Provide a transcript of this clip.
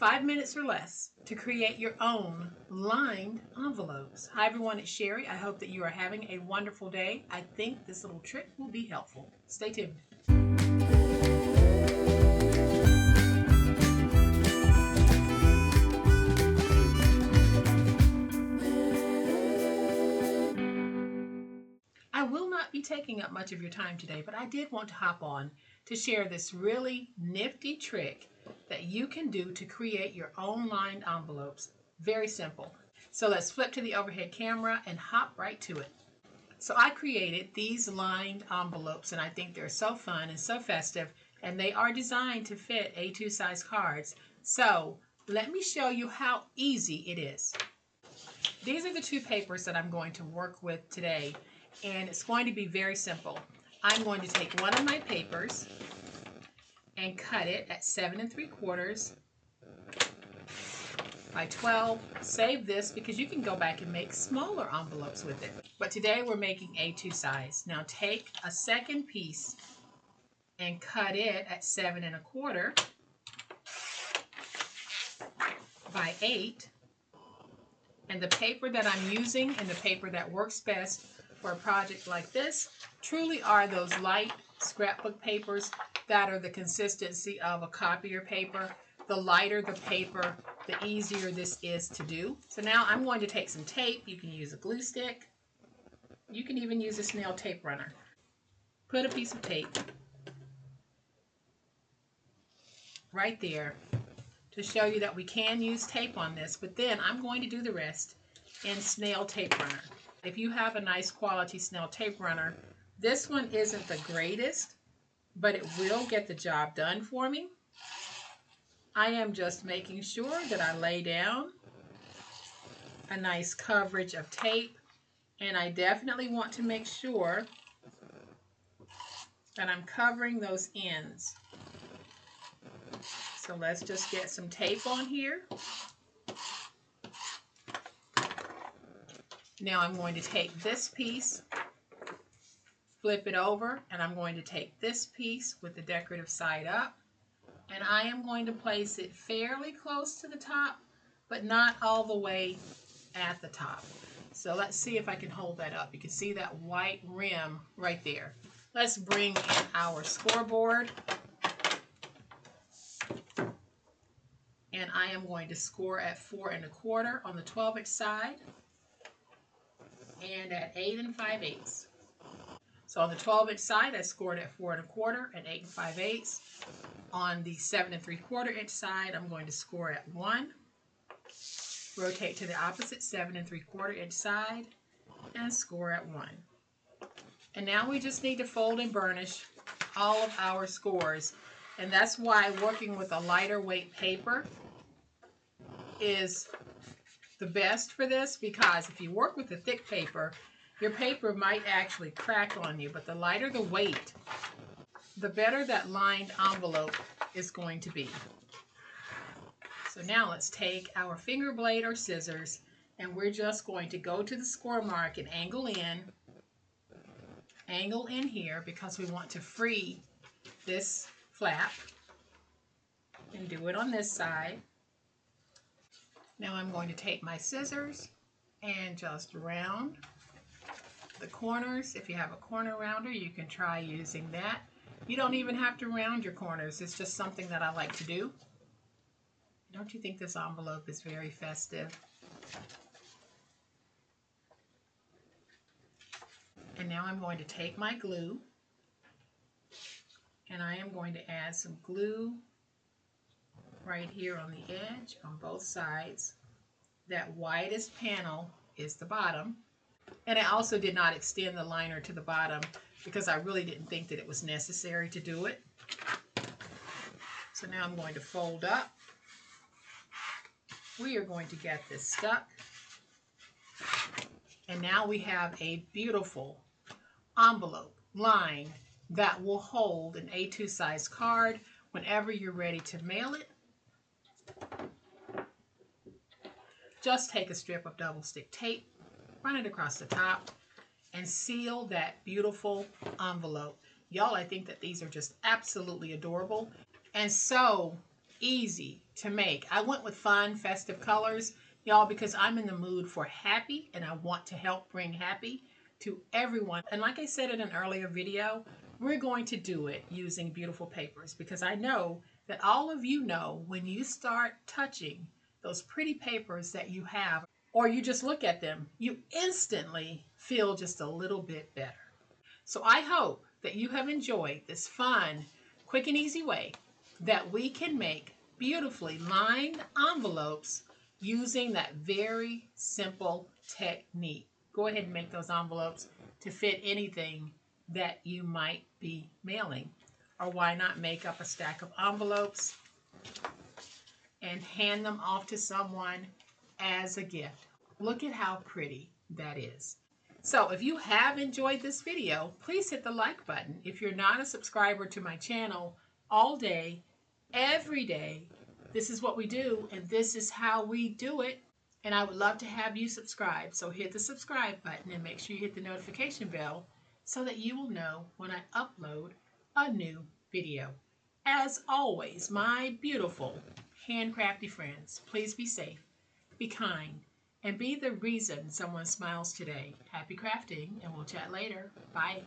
5 minutes or less to create your own lined envelopes. Hi everyone, it's Sherry. I hope that you are having a wonderful day. I think this little trick will be helpful. Stay tuned. I will not be taking up much of your time today, but I did want to hop on to share this really nifty trick that you can do to create your own lined envelopes. Very simple. So let's flip to the overhead camera and hop right to it. So I created these lined envelopes and I think they're so fun and so festive, and they are designed to fit A2 size cards. So let me show you how easy it is. These are the two papers that I'm going to work with today, and it's going to be very simple. I'm going to take one of my papers and cut it at 7 3/4 by 12. Save this because you can go back and make smaller envelopes with it. But today we're making A2 size. Now take a second piece and cut it at 7 1/4 by 8. And the paper that I'm using and the paper that works best for a project like this truly are those light scrapbook papers that are the consistency of a copier paper. The lighter the paper, the easier this is to do. So now I'm going to take some tape. You can use a glue stick. You can even use a snail tape runner. Put a piece of tape right there to show you that we can use tape on this, but then I'm going to do the rest in snail tape runner. If you have a nice quality snail tape runner, this one isn't the greatest, but it will get the job done for me. I am just making sure that I lay down a nice coverage of tape, and I definitely want to make sure that I'm covering those ends. So let's just get some tape on here. Now I'm going to take this piece, flip it over, and I'm going to take this piece with the decorative side up, and I am going to place it fairly close to the top, but not all the way at the top. So let's see if I can hold that up. You can see that white rim right there. Let's bring in our scoreboard. And I am going to score at 4 1/4 on the 12-inch side and at 8 5/8. So on the 12-inch side, I scored at 4 1/4 and 8 5/8. On the 7 3/4-inch side, I'm going to score at 1. Rotate to the opposite 7 3/4-inch side and score at 1. And now we just need to fold and burnish all of our scores. And that's why working with a lighter weight paper is the best for this, because if you work with a thick paper, your paper might actually crack on you, but the lighter the weight, the better that lined envelope is going to be. So now let's take our finger blade or scissors, and we're just going to go to the score mark and angle in here, because we want to free this flap, and do it on this side. Now I'm going to take my scissors and just round the corners. If you have a corner rounder, you can try using that. You don't even have to round your corners. It's just something that I like to do. Don't you think this envelope is very festive? And now I'm going to take my glue, and I am going to add some glue right here on the edge on both sides. That widest panel is the bottom. And I also did not extend the liner to the bottom because I really didn't think that it was necessary to do it. So now I'm going to fold up. We are going to get this stuck. And now we have a beautiful envelope lined that will hold an A2 size card whenever you're ready to mail it. Just take a strip of double stick tape, run it across the top, and seal that beautiful envelope. Y'all, I think that these are just absolutely adorable and so easy to make. I went with fun, festive colors, y'all, because I'm in the mood for happy and I want to help bring happy to everyone. And like I said in an earlier video, we're going to do it using beautiful papers because I know that all of you know when you start touching those pretty papers that you have or you just look at them, you instantly feel just a little bit better. So I hope that you have enjoyed this fun, quick and easy way that we can make beautifully lined envelopes using that very simple technique. Go ahead and make those envelopes to fit anything that you might be mailing. Or why not make up a stack of envelopes and hand them off to someone as a gift. Look at how pretty that is. So if you have enjoyed this video, please hit the like button. If you're not a subscriber to my channel, all day, every day, this is what we do and this is how we do it. And I would love to have you subscribe. So hit the subscribe button and make sure you hit the notification bell so that you will know when I upload a new video. As always, my beautiful handcrafty friends, please be safe, be kind, and be the reason someone smiles today. Happy crafting, and we'll chat later. Bye.